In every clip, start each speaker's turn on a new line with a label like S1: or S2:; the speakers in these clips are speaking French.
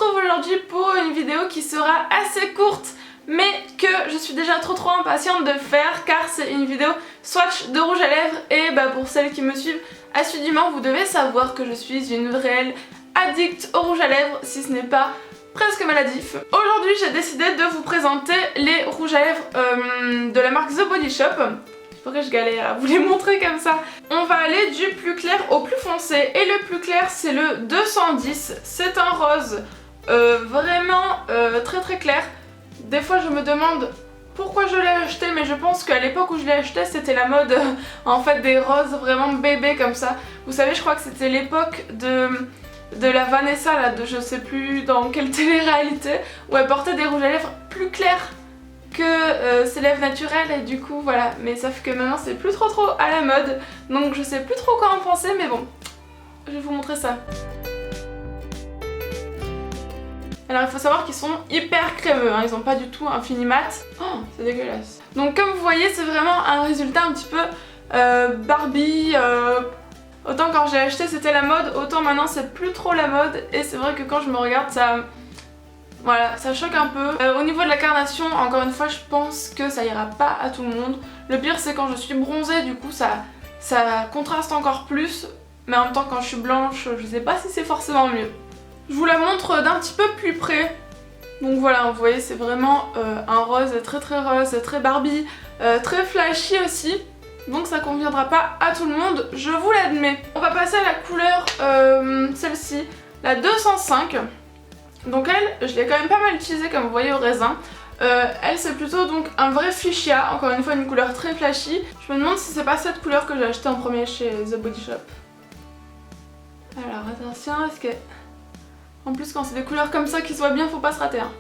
S1: retrouve aujourd'hui pour une vidéo qui sera assez courte mais que je suis déjà trop impatiente de faire car c'est une vidéo swatch de rouge à lèvres et pour celles qui me suivent assidûment vous devez savoir que je suis une réelle addict au rouge à lèvres si ce n'est pas presque maladif. Aujourd'hui j'ai décidé de vous présenter les rouges à lèvres de la marque The Body Shop. Pourquoi je galère à vous les montrer comme ça. On va aller du plus clair au plus foncé et le plus clair c'est le 210. C'est un rose vraiment très clair. Des fois je me demande pourquoi je l'ai acheté, mais je pense qu'à l'époque où je l'ai acheté c'était la mode en fait des roses vraiment bébés comme ça. Vous savez, je crois que c'était l'époque de la Vanessa là, de je sais plus dans quelle télé-réalité, où elle portait des rouges à lèvres plus clairs que ses lèvres naturelles et du coup voilà. Mais sauf que maintenant c'est plus trop à la mode, donc je sais plus trop quoi en penser, mais bon, je vais vous montrer ça. Alors il faut savoir qu'ils sont hyper crémeux, hein. Ils n'ont pas du tout un fini mat. Oh, c'est dégueulasse. Donc comme vous voyez c'est vraiment un résultat un petit peu Barbie. Autant quand j'ai acheté c'était la mode, autant maintenant c'est plus trop la mode. Et c'est vrai que quand je me regarde ça... Voilà, ça choque un peu. Au niveau de la carnation, encore une fois je pense que ça ira pas à tout le monde. Le pire c'est quand je suis bronzée, du coup ça contraste encore plus. Mais en même temps quand je suis blanche, je sais pas si c'est forcément mieux. Je vous la montre d'un petit peu plus près. Donc voilà, vous voyez c'est vraiment un rose très rose, très Barbie, très flashy aussi. Donc ça conviendra pas à tout le monde, je vous l'admets. On va passer à la couleur, celle-ci, la 205. Donc elle, je l'ai quand même pas mal utilisée comme vous voyez au raisin. Elle c'est plutôt donc un vrai fuchsia, encore une fois une couleur très flashy. Je me demande si c'est pas cette couleur que j'ai achetée en premier chez The Body Shop. Alors attention, est-ce que... En plus quand c'est des couleurs comme ça qui se voient bien, faut pas se rater hein.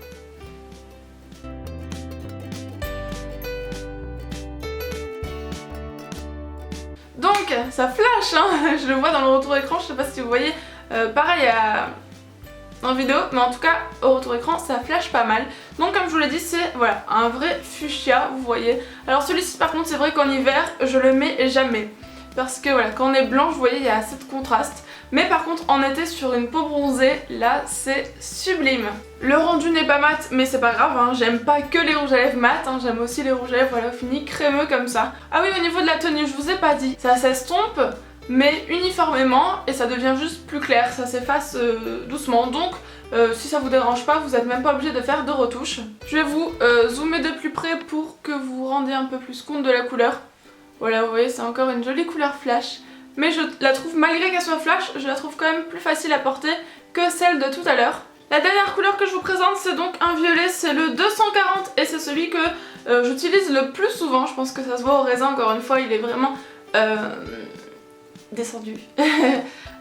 S1: Donc ça flash hein. Je le vois dans le retour écran, je sais pas si vous voyez pareil en vidéo, mais en tout cas au retour écran ça flash pas mal. Donc comme je vous l'ai dit c'est voilà un vrai fuchsia, vous voyez. Alors celui-ci par contre c'est vrai qu'en hiver je le mets jamais. Parce que voilà, quand on est blanche, vous voyez, il y a assez de contraste. Mais par contre, en été, sur une peau bronzée, là, c'est sublime. Le rendu n'est pas mat, mais c'est pas grave, hein. J'aime pas que les rouges à lèvres mat, hein. J'aime aussi les rouges à lèvres, voilà, finis crémeux comme ça. Ah oui, au niveau de la tenue, je vous ai pas dit. Ça s'estompe, mais uniformément, et ça devient juste plus clair. Ça s'efface doucement. Donc, si ça vous dérange pas, vous n'êtes même pas obligé de faire de retouches. Je vais vous zoomer de plus près pour que vous vous rendiez un peu plus compte de la couleur. Voilà, vous voyez, c'est encore une jolie couleur flash. Mais je la trouve, malgré qu'elle soit flash, je la trouve quand même plus facile à porter que celle de tout à l'heure. La dernière couleur que je vous présente, c'est donc un violet, c'est le 240 et c'est celui que j'utilise le plus souvent. Je pense que ça se voit au raisin, encore une fois, il est vraiment descendu.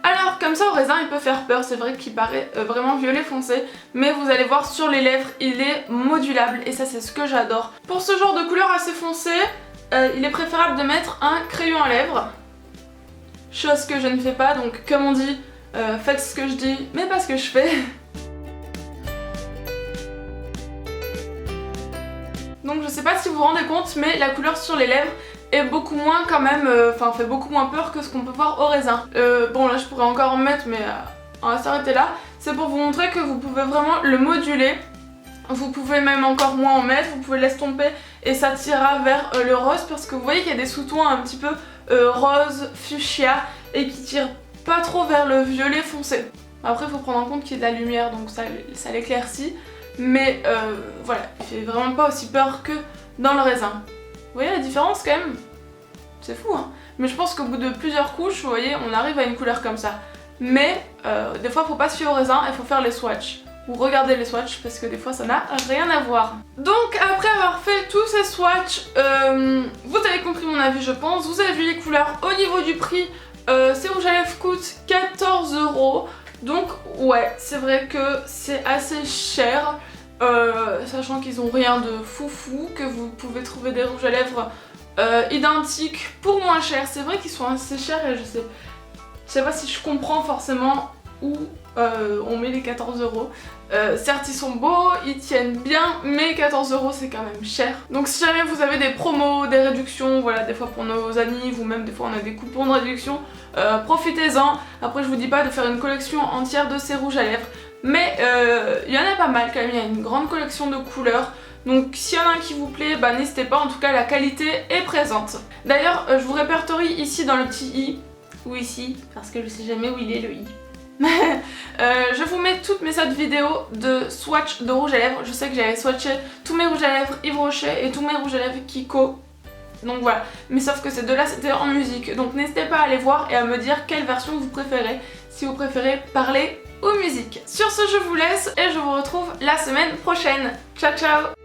S1: Alors, comme ça, au raisin, il peut faire peur. C'est vrai qu'il paraît vraiment violet foncé, mais vous allez voir sur les lèvres, il est modulable et ça, c'est ce que j'adore. Pour ce genre de couleur assez foncée, il est préférable de mettre un crayon à lèvres, chose que je ne fais pas, donc comme on dit, faites ce que je dis mais pas ce que je fais. Donc je sais pas si vous vous rendez compte, mais la couleur sur les lèvres est beaucoup moins quand même, fait beaucoup moins peur que ce qu'on peut voir au raisin. Bon là je pourrais encore en mettre, mais on va s'arrêter là. C'est pour vous montrer que vous pouvez vraiment le moduler. Vous pouvez même encore moins en mettre, vous pouvez l'estomper et ça tirera vers le rose parce que vous voyez qu'il y a des sous-tons un petit peu rose, fuchsia et qui tirent pas trop vers le violet foncé. Après il faut prendre en compte qu'il y a de la lumière donc ça l'éclaircit, mais voilà, il fait vraiment pas aussi peur que dans le raisin. Vous voyez la différence quand même? C'est fou hein. Mais je pense qu'au bout de plusieurs couches, vous voyez, on arrive à une couleur comme ça. Mais des fois faut pas se fier au raisin, il faut faire les swatchs. Ou regardez les swatchs parce que des fois ça n'a rien à voir. Donc après avoir fait tous ces swatchs, vous avez compris mon avis je pense, vous avez vu les couleurs. Au niveau du prix, ces rouges à lèvres coûtent 14 €. Donc ouais, c'est vrai que c'est assez cher, sachant qu'ils ont rien de foufou, que vous pouvez trouver des rouges à lèvres identiques pour moins cher. C'est vrai qu'ils sont assez chers et je sais pas si je comprends forcément où on met les 14 €. Certes ils sont beaux, ils tiennent bien, mais 14 € c'est quand même cher. Donc si jamais vous avez des promos, des réductions, voilà, des fois pour nos amis, ou même des fois on a des coupons de réduction, profitez-en. Après je vous dis pas de faire une collection entière de ces rouges à lèvres, mais il y en a pas mal quand même, il y a une grande collection de couleurs. Donc s'il y en a un qui vous plaît, bah n'hésitez pas, en tout cas la qualité est présente. D'ailleurs je vous répertorie ici dans le petit i, ou ici, parce que je sais jamais où il est le i. Je vous mets toutes mes autres vidéos de swatch de rouge à lèvres. Je sais que j'avais swatché tous mes rouges à lèvres Yves Rocher et tous mes rouges à lèvres Kiko. Donc voilà, mais sauf que ces deux-là c'était en musique. Donc n'hésitez pas à aller voir et à me dire quelle version vous préférez, si vous préférez parler ou musique. Sur ce, je vous laisse et je vous retrouve la semaine prochaine. Ciao ciao!